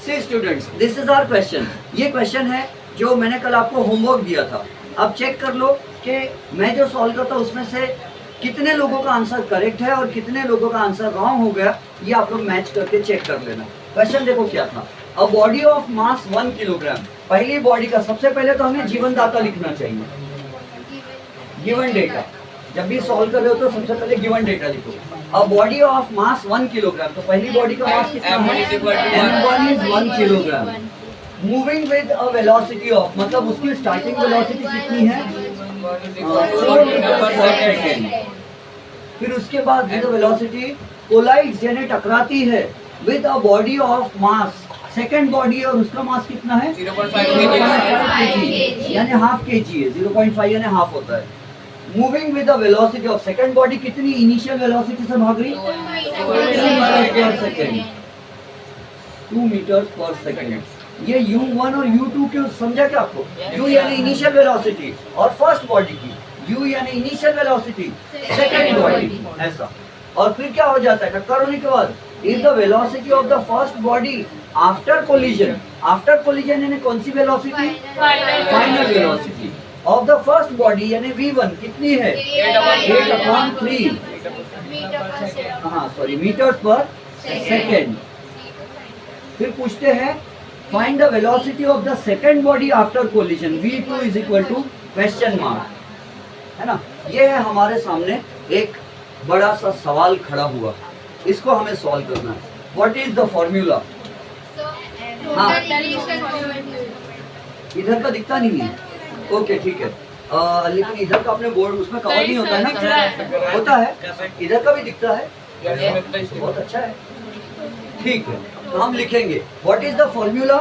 C students, this is our question. ये question है जो मैंने कल आपको होमवर्क दिया था। अब चेक कर लो कि मैं जो सॉल्व करता हूँ उसमें से कितने लोगों का आंसर करेक्ट है और कितने लोगों का आंसर रॉन्ग हो गया, ये आप लोग मैच करके चेक कर लेना। क्वेश्चन देखो क्या था। A body of mass 1 kilogram. पहली बॉडी का सबसे पहले तो हमें जीवनदाता लिखना चाहिए, गिवन डेटा। जब भी सॉल्व कर रहे हो तो सबसे पहले गिवन डेटा लिखो। A body of mass 1 kilogram, तो पहली बॉडी का मास कितना है? m1 is 1 kilogram. Moving with a velocity of, मतलब उसकी स्टार्टिंग वेलोसिटी कितनी है? 4 मीटर पर सेकेंड। फिर उसके बाद विद वेलोसिटी कोलाइड्स, यानी टकराती है with a body of mass, second body है और उसका मास कितना है? 0.5 kg, यानी हाफ kg है। 0.5 यानी हाफ होता है। Moving with the velocity of second body, कितनी इनिशियल वेलोसिटी से भाग रही? 2 मीटर पर सेकंड। ये u1 और u2 के समझा क्या आपको? u यानी इनिशियल वेलोसिटी और फर्स्ट बॉडी की, u यानी इनिशियल वेलोसिटी सेकंड बॉडी, ऐसा। और फिर क्या हो जाता है टक्कर होने के बाद? Is the velocity of the first body after collision. After collision यानी कौन सी velocity? Final velocity of the first body यानी v1 कितनी है? 8/3 मीटर पर सेकेंड। फिर पूछते हैं find the velocity of the second body after collision, v2 is equal to question mark, है ना। ये है हमारे सामने एक बड़ा सा सवाल खड़ा हुआ, इसको हमें सॉल्व करना है। What is the formula? हाँ, इधर का दिखता नहीं है, ओके ठीक है। लेकिन इधर का अपने बोर्ड उसमें कवर नहीं होता है ना? होता है, इधर का भी दिखता है, बहुत अच्छा है, ठीक है। तो हम लिखेंगे what is the formula?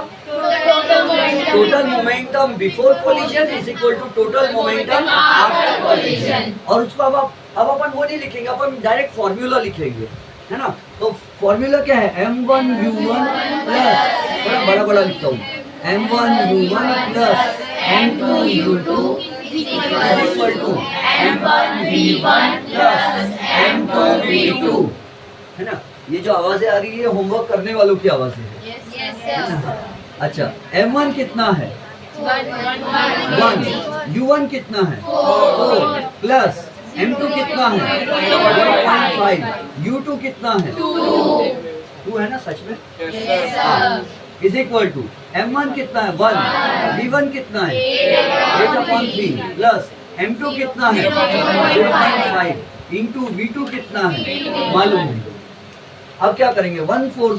Total momentum before collision is equal to total momentum after collision. और उसको अब अपन वो नहीं लिखेंगे, अपन डायरेक्ट फॉर्मूला लिखेंगे, है ना। तो फॉर्मूला क्या है? m1u1 प्लस, बड़ा बड़ा लिखता हूँ, m1u1 plus m2u2 equal to m1v1 plus m2v2, है ना। ये जो आवाजें आ रही है होमवर्क करने वालों की आवाजें है। अच्छा, m1 कितना है? 1। u1 कितना है? 4 प्लस m2 कितना है? 1.5। u2 कितना है? 2 है ना सच में? इज इक्वल टू m1 कितना है? 1। v1 कितना है? 8/3 प्लस m2 कितना है? 0.5 इंटू v2 कितना है मालूम है। अब क्या करेंगे? 1 4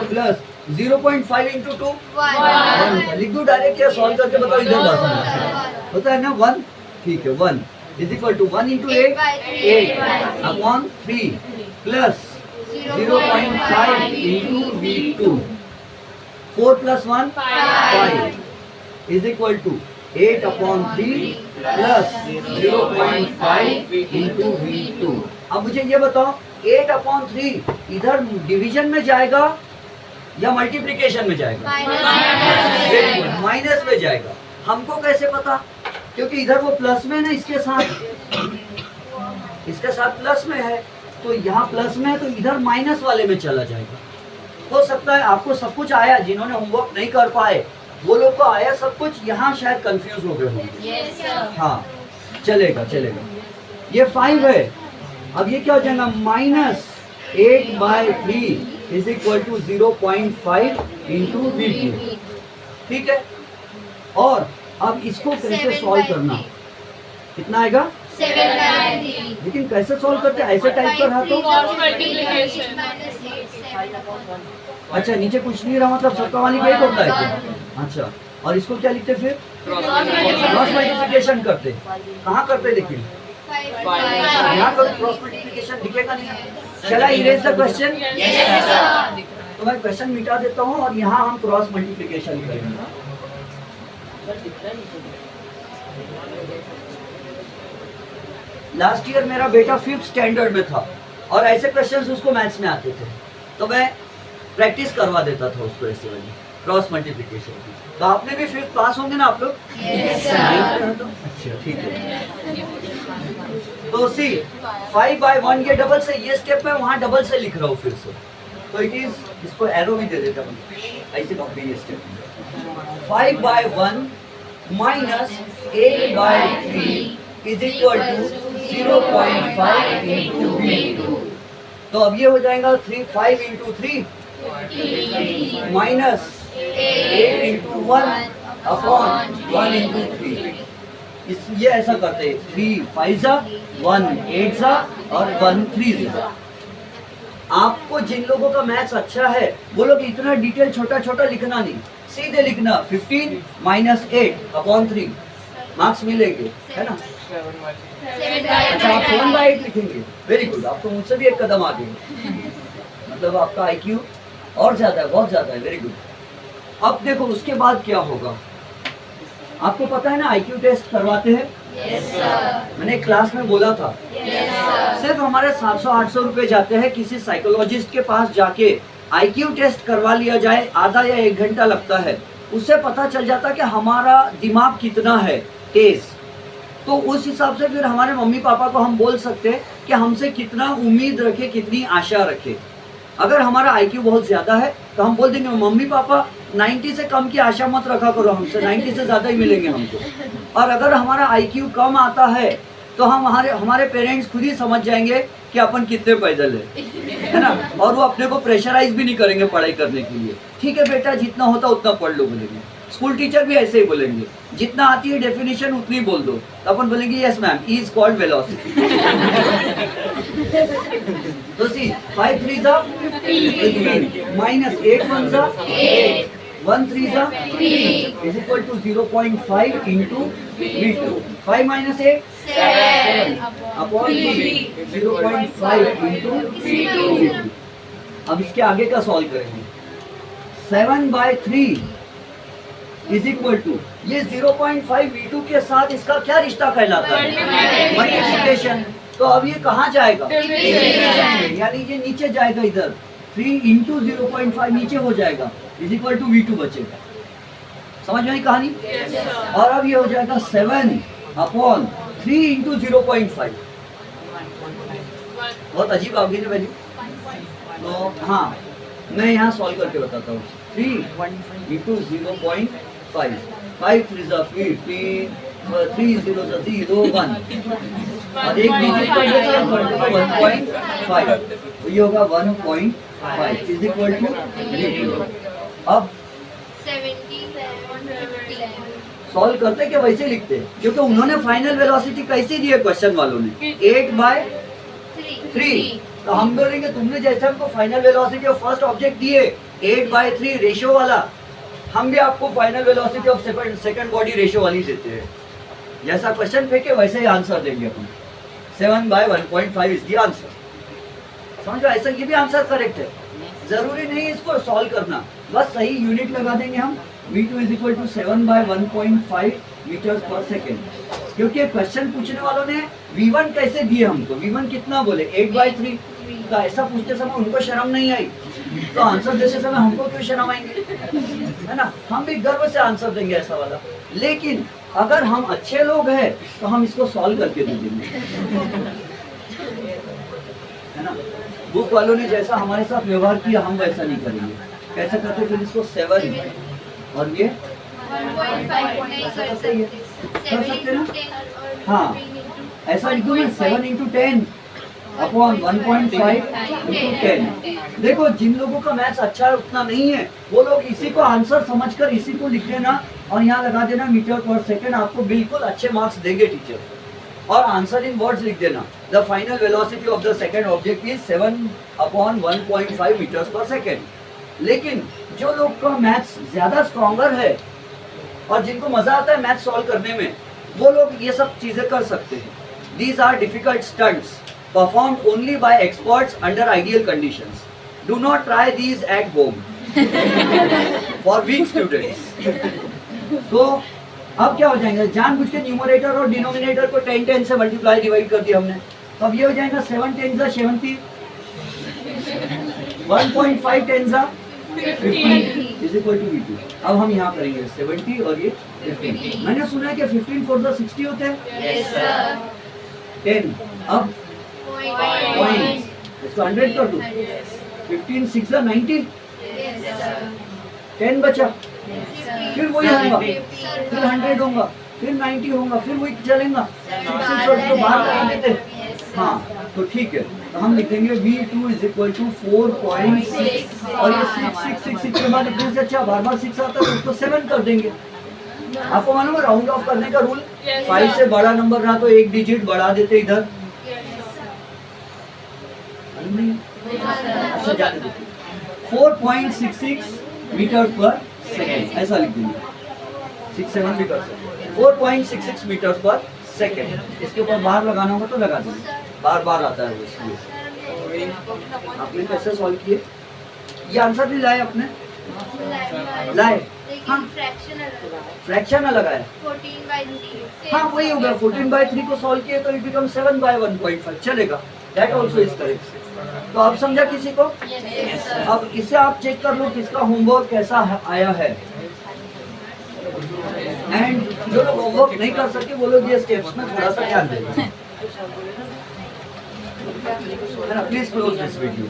प्लस 0.5 इंटू 2 1 लिख दो डायरेक्ट, या सॉल्व करके बताओ? इधर बात होता है ना 1, ठीक है। 1 is equal to 1 into 8/3 plus 0.5 into v2, 4 plus 1 5 is equal to 8/3 plus 0.5 into v2। अब मुझे ये बताओ 8/3 इधर डिवीजन में जाएगा या मल्टीप्लिकेशन में जाएगा? माइनस में जाएगा। हमको कैसे पता? क्योंकि इधर वो प्लस में है ना, इसके साथ प्लस में है, तो यहाँ प्लस में है तो इधर माइनस वाले में चला जाएगा। हो सकता है आपको सब कुछ आया, जिन्होंने होमवर्क नहीं कर पाए वो लोग को आया सब कुछ, यहाँ शायद कंफ्यूज हो गए होंगे। हाँ चलेगा चलेगा। ये 5 है, अब ये क्या हो जाएगा? -8/3 is equal to 0.5 into v2, ठीक है। और अब इसको कैसे सॉल्व करना? कितना आएगा? 7/3। लेकिन कैसे सॉल्व करते हैं? ऐसे टाइप कर रहा तो अच्छा, नीचे कुछ नहीं रहा, मतलब सबका वाली का एक होता है क्या? अच्छा, और इसको क्या लिखते फिर? क्रॉस मल्टीप्लिकेशन करते। कहाँ करते लेकिन? यहाँ पर क्रॉस मल्टीप्लिकेशन दिखेगा नहीं। शैल आई इरेज द क्वेश्चन? तो मैं क्वेश्चन मिटा देता हूँ और यहाँ हम क्रॉस मल्टीप्लिकेशन करेंगे। लास्ट ईयर मेरा बेटा 5th स्टैंडर्ड में था और ऐसे क्वेश्चंस उसको मैथ्स में आते थे, तो मैं प्रैक्टिस करवा देता था उसको ऐसे वाली क्रॉस मल्टीप्लिकेशन की। तो आपने भी 5th पास होंगे ना आप लोग? तो अच्छा ठीक है। तो सी 5/1 के डबल से, ये स्टेप में वहाँ डबल से लिख रहा हूँ फिर से, तो इट इज, इसको एरो भी दे देते हैं ऐसे कॉपी ये step 5/1 minus 8/3 is equal to 0.5 into V2। तो अब ये हो जाएगा 5 into 3 minus 8 into 1 upon 1 into 3। ये ऐसा करते हैं 3 5 जा 1 8 जा और 1 3 जा। आपको जिन लोगों का मैथ्स अच्छा है वो लोग इतना डिटेल छोटा छोटा लिखना नहीं, सीधे लिखना 15 minus 8 upon 3 मार्क्स मिलेंगे, है ना। अच्छा आप 7/8 लिखेंगे, वेरी गुड, आप तो मुझसे भी एक कदम आगे हैं। मतलब आपका IQ और ज्यादा है, बहुत ज्यादा है, वेरी गुड। अब देखो उसके बाद क्या होगा, आपको पता है ना IQ टेस्ट करवाते हैं। मैंने क्लास में बोला था सिर्फ हमारे 700-800 रुपए जाते हैं, किसी साइकोलॉजिस्ट के पास जाके IQ टेस्ट करवा लिया जाए, आधा या 1 घंटा लगता है, उससे पता चल जाता है कि हमारा दिमाग कितना है तेज। तो उस हिसाब से फिर हमारे मम्मी पापा को हम बोल सकते हैं कि हमसे कितना उम्मीद रखे, कितनी आशा रखे। अगर हमारा IQ बहुत ज्यादा है तो हम बोल देंगे मम्मी पापा 90 से कम की आशा मत रखा करो हमसे, 90 से ज्यादा ही मिलेंगे हमको। और अगर हमारा IQ कम आता है तो हम हमारे पेरेंट्स खुद ही समझ जाएंगे कि अपन कितने पैदल है ना, और वो अपने को प्रेशराइज भी नहीं करेंगे पढ़ाई करने के लिए। ठीक है बेटा जितना होता उतना पढ़ लो बोलेंगे। स्कूल टीचर भी ऐसे ही बोलेंगे, जितना आती है डेफिनेशन उतनी बोल दो, तो अपन बोलेंगे yes ma'am, E is called velocity. तो सी 5 3 जा 15 minus 8 1 जा 8 1 3 जा 3 is equal to 0.5 into V2। 5 minus 8 7 upon 3 0.5 into V2। अब इसके आगे का सॉल्व करेंगे। 7/3 इज इक्वल टू, ये 0.5 V2 के साथ इसका क्या रिश्ता कहलाता है, मल्टीप्लिकेशन। तो अब ये कहाँ जाएगा, यानी ये नीचे जाएगा, इधर 3 into 0.5 नीचे हो जाएगा, इज इक्वल टू V2 बचेगा। समझ में आई कहानी। और अब ये हो जाएगा 7/3 into 0.5। बहुत अजीब आ गई ना वैल्यू। तो हाँ मैं यहाँ सॉल्व करके बताता हूँ। 3 into 0.5 5 3 जा 15 3 0 जा 0 1 और एक डिजिट का 1.5, तो ये होगा 1.5 इज इक्वल टू। अब 77 सॉल्व करते क्या वैसे लिखते हैं, क्योंकि उन्होंने फाइनल वेलोसिटी कैसी दी है क्वेश्चन वालों ने 8/3। तो हम बोलेंगे तुमने जैसे हमको final velocity of first object दिए 8/3 रेशियो वाला, हम भी आपको final velocity of second body ratio वाली देते हैं। जैसा क्वेश्चन फेंके वैसे ही आंसर देंगे अपन। 7/1.5 इज द आंसर। समझो, ऐसा ये भी आंसर करेक्ट है, जरूरी नहीं इसको सॉल्व करना, बस सही यूनिट लगा देंगे हम। V2 is equal to 7/1.5 metres पर सेकेंड। क्योंकि क्वेश्चन पूछने वालों ने V1 कैसे दिए हमको, V1 कितना बोले 8/3, तो ऐसा पूछते समय उनको शर्म नहीं आई, तो आंसर देते समय हमको क्यों शर्म आएंगे, है ना। हम भी गर्व से आंसर देंगे ऐसा वाला। लेकिन अगर हम अच्छे लोग हैं तो हम इसको सॉल्व करके दे देंगे, है ना। बुक वालों ने जैसा हमारे साथ व्यवहार किया हम वैसा नहीं करेंगे। कैसे करते फिर इसको 7 और ये 1.5 कर सकते ना। हाँ ऐसा लिखो ना 7 into 10 अपॉन 1.5 into 10। देखो जिन लोगों का मैथ्स अच्छा है उतना नहीं है, वो लोग इसी को आंसर समझकर इसी को लिख देना और यहाँ लगा देना मीटर पर सेकेंड, आपको बिल्कुल अच्छे मार्क्स देंगे टीचर। और आंसर इन वर्ड्स लिख देना, the final velocity of the second object is 7/1.5 metres पर सेकेंड। लेकिन जो लोग का मैथ्स ज्यादा स्ट्रॉन्गर है और जिनको मजा आता है मैथ्स सॉल्व करने में, वो लोग ये सब चीजें कर सकते हैं। These are difficult stunts performed only by experts under ideal conditions. Do not try these at home for weak students. तो अब क्या हो जाएगा, जानबूझ के न्यूमरेटर और डिनोमिनेटर को 10 से मल्टीप्लाई डिवाइड कर दिया हमने, तो अब ये हो जाएगा 7 10 जा 70, 1.5 10 जा 50 इज इक्वल टू V2। अब हम यहाँ करेंगे 70 और ये 15। मैंने सुना है कि 15 4 जा 60 होते हैं। Yes, sir. 10 अब पॉइंट इसको 100 कर दूं, 15 6 19, Yes, sir. 10 बचा, फिर वही होगा, Sir, फिर 100 होगा, फिर 90 होगा, फिर वही चलेगा। 6 और इसको बाहर लगा देते हैं। Yes, sir. हाँ तो ठीक है, तो हम लिखेंगे V2 इज इक्वल टू 4.6 और ये 6 के बाद इतने से अच्छा बार बार 6 आता है तो उसको 7 कर देंगे। आपको मालूम है राउंड ऑफ करने का रूल, 5 से बड़ा नंबर रहा तो एक डिजिट बढ़ा देते इधर, मालूम नहीं है? अच्छा जाने दो, 4.66 मीटर पर सेकेंड ऐसा लिख देंगे, 6-7 भी कर सकते, 4.66 मीटर पर सेकेंड। इसके ऊपर बाहर लगाना होगा तो लगा देंगे, बार बार आता है वो इसलिए। आपने कैसे सॉल्व किए? ये आंसर भी लाए आपने? लाए, हाँ फ्रैक्शन अलग आया, 14/3. हाँ वही हो गया, 14/3 को सॉल्व किए तो इट बिकम 7/1.5 चलेगा, दैट आल्सो इज करेक्ट। तो आप समझा किसी को? Yes, sir. अब इससे आप चेक कर लो किसका होमवर्क कैसा आया है, एंड जो लोग होमवर्क नहीं कर सके वो लोग ये स्टेप्स में थोड़ा सा ध्यान दें। Please close this video.